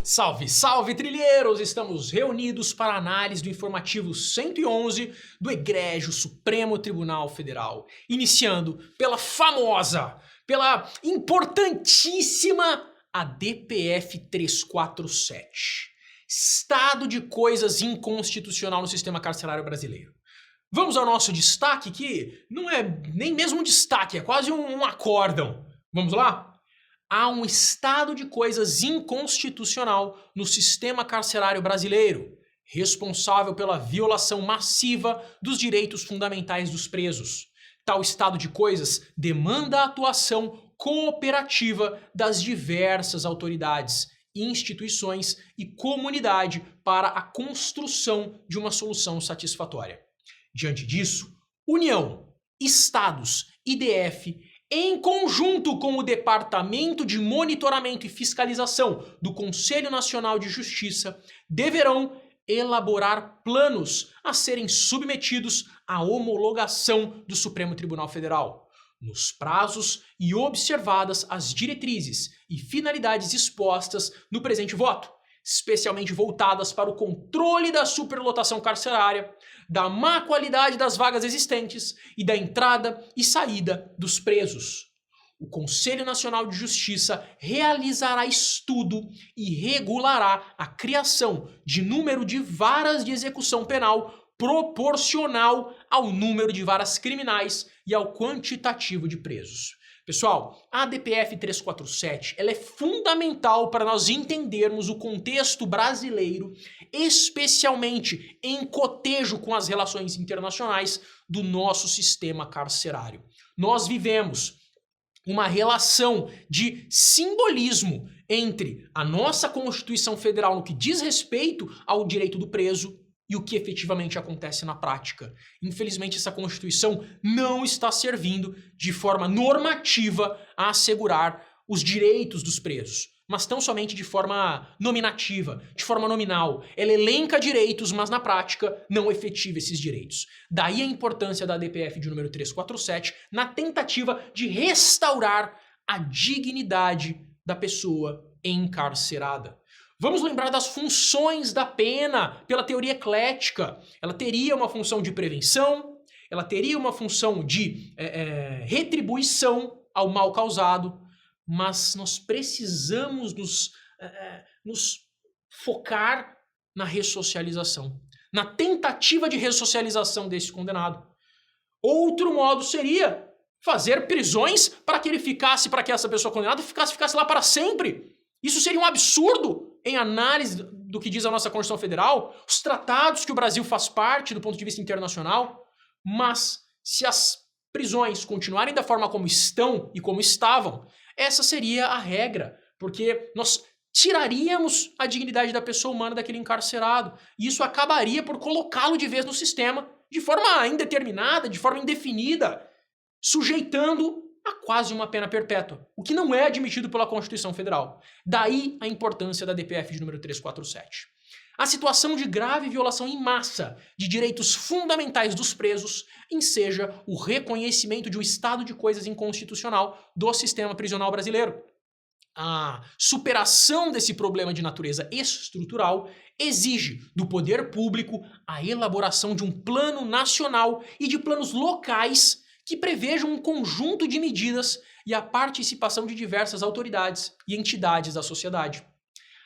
Salve, salve, trilheiros! Estamos reunidos para a análise do informativo 111 do Egrégio Supremo Tribunal Federal, iniciando pela famosa, pela importantíssima ADPF 347, Estado de Coisas Inconstitucional no Sistema Carcerário Brasileiro. Vamos ao nosso destaque, que não é nem mesmo um destaque, é quase um acórdão. Vamos lá? Há um estado de coisas inconstitucional no sistema carcerário brasileiro, responsável pela violação massiva dos direitos fundamentais dos presos. Tal estado de coisas demanda a atuação cooperativa das diversas autoridades, instituições e comunidade para a construção de uma solução satisfatória. Diante disso, União, Estados e DF, em conjunto com o Departamento de Monitoramento e Fiscalização do Conselho Nacional de Justiça, deverão elaborar planos a serem submetidos à homologação do Supremo Tribunal Federal, nos prazos e observadas as diretrizes e finalidades expostas no presente voto, especialmente voltadas para o controle da superlotação carcerária, da má qualidade das vagas existentes e da entrada e saída dos presos. O Conselho Nacional de Justiça realizará estudo e regulará a criação de número de varas de execução penal proporcional ao número de varas criminais e ao quantitativo de presos. Pessoal, a ADPF 347 ela é fundamental para nós entendermos o contexto brasileiro, especialmente em cotejo com as relações internacionais do nosso sistema carcerário. Nós vivemos uma relação de simbolismo entre a nossa Constituição Federal no que diz respeito ao direito do preso e o que efetivamente acontece na prática. Infelizmente, essa Constituição não está servindo de forma normativa a assegurar os direitos dos presos, mas tão somente de forma nominativa, de forma nominal. Ela elenca direitos, mas na prática não efetiva esses direitos. Daí a importância da ADPF de número 347 na tentativa de restaurar a dignidade da pessoa encarcerada. Vamos lembrar das funções da pena pela teoria eclética. Ela teria uma função de prevenção, ela teria uma função de retribuição ao mal causado, mas nós precisamos nos focar na ressocialização, na tentativa de ressocialização desse condenado. Outro modo seria fazer prisões para que ele ficasse, para que essa pessoa condenada ficasse lá para sempre. Isso seria um absurdo em análise do que diz a nossa Constituição Federal, os tratados que o Brasil faz parte do ponto de vista internacional, mas se as prisões continuarem da forma como estão e como estavam, essa seria a regra, porque nós tiraríamos a dignidade da pessoa humana daquele encarcerado, e isso acabaria por colocá-lo de vez no sistema, de forma indeterminada, de forma indefinida, sujeitando a quase uma pena perpétua, o que não é admitido pela Constituição Federal. Daí a importância da DPF de número 347. A situação de grave violação em massa de direitos fundamentais dos presos enseja o reconhecimento de um estado de coisas inconstitucional do sistema prisional brasileiro. A superação desse problema de natureza estrutural exige do poder público a elaboração de um plano nacional e de planos locais que prevejam um conjunto de medidas e a participação de diversas autoridades e entidades da sociedade.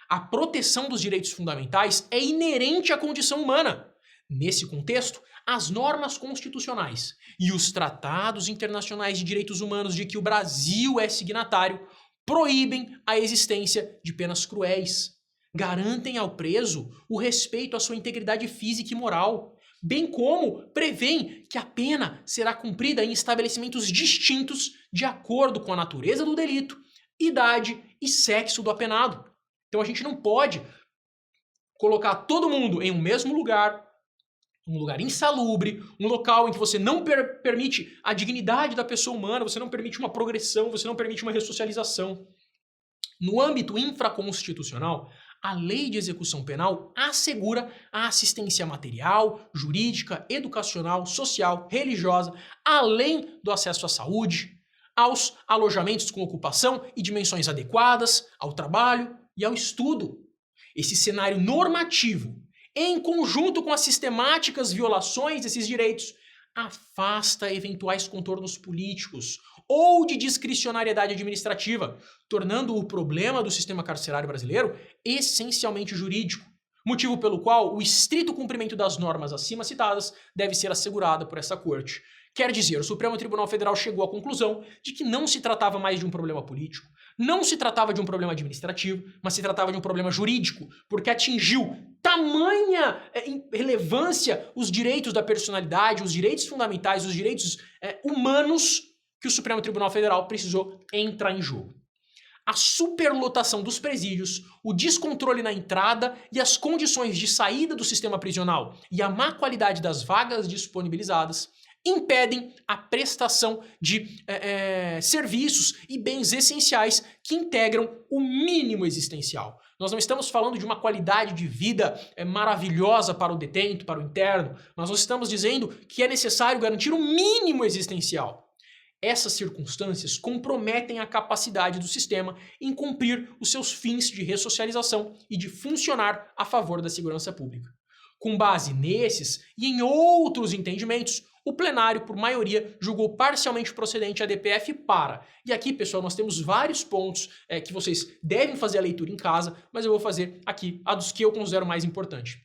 A proteção dos direitos fundamentais é inerente à condição humana. Nesse contexto, as normas constitucionais e os tratados internacionais de direitos humanos de que o Brasil é signatário proíbem a existência de penas cruéis, garantem ao preso o respeito à sua integridade física e moral, bem como prevêem que a pena será cumprida em estabelecimentos distintos de acordo com a natureza do delito, idade e sexo do apenado. Então a gente não pode colocar todo mundo em um mesmo lugar, um lugar insalubre, um local em que você não permite a dignidade da pessoa humana, você não permite uma progressão, você não permite uma ressocialização. No âmbito infraconstitucional, a Lei de Execução Penal assegura a assistência material, jurídica, educacional, social, religiosa, além do acesso à saúde, aos alojamentos com ocupação e dimensões adequadas, ao trabalho e ao estudo. Esse cenário normativo, em conjunto com as sistemáticas violações desses direitos, afasta eventuais contornos políticos ou de discricionariedade administrativa, tornando o problema do sistema carcerário brasileiro essencialmente jurídico, motivo pelo qual o estrito cumprimento das normas acima citadas deve ser assegurado por essa corte. Quer dizer, o Supremo Tribunal Federal chegou à conclusão de que não se tratava mais de um problema político, não se tratava de um problema administrativo, mas se tratava de um problema jurídico, porque atingiu tamanha relevância os direitos da personalidade, os direitos fundamentais, os direitos humanos, que o Supremo Tribunal Federal precisou entrar em jogo. A superlotação dos presídios, o descontrole na entrada e as condições de saída do sistema prisional e a má qualidade das vagas disponibilizadas impedem a prestação de serviços e bens essenciais que integram o mínimo existencial. Nós não estamos falando de uma qualidade de vida maravilhosa para o detento, para o interno. Nós não estamos dizendo que é necessário garantir o mínimo existencial. Essas circunstâncias comprometem a capacidade do sistema em cumprir os seus fins de ressocialização e de funcionar a favor da segurança pública. Com base nesses e em outros entendimentos, o plenário, por maioria, julgou parcialmente procedente a DPF para. E aqui, pessoal, nós temos vários pontos que vocês devem fazer a leitura em casa, mas eu vou fazer aqui a dos que eu considero mais importante.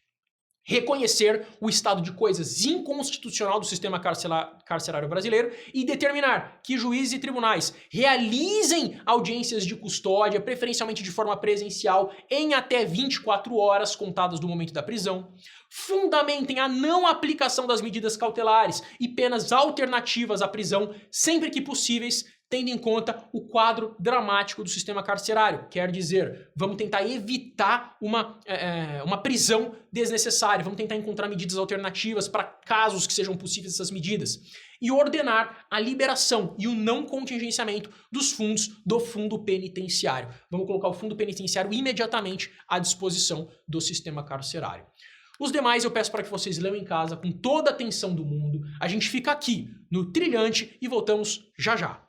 Reconhecer o estado de coisas inconstitucional do sistema carcerário brasileiro e determinar que juízes e tribunais realizem audiências de custódia, preferencialmente de forma presencial, em até 24 horas contadas do momento da prisão. Fundamentem a não aplicação das medidas cautelares e penas alternativas à prisão sempre que possíveis, tendo em conta o quadro dramático do sistema carcerário. Quer dizer, vamos tentar evitar uma prisão desnecessária, vamos tentar encontrar medidas alternativas para casos que sejam possíveis essas medidas. E ordenar a liberação e o não contingenciamento dos fundos do fundo penitenciário. Vamos colocar o fundo penitenciário imediatamente à disposição do sistema carcerário. Os demais eu peço para que vocês leiam em casa com toda a atenção do mundo. A gente fica aqui no Trilhante e voltamos já já.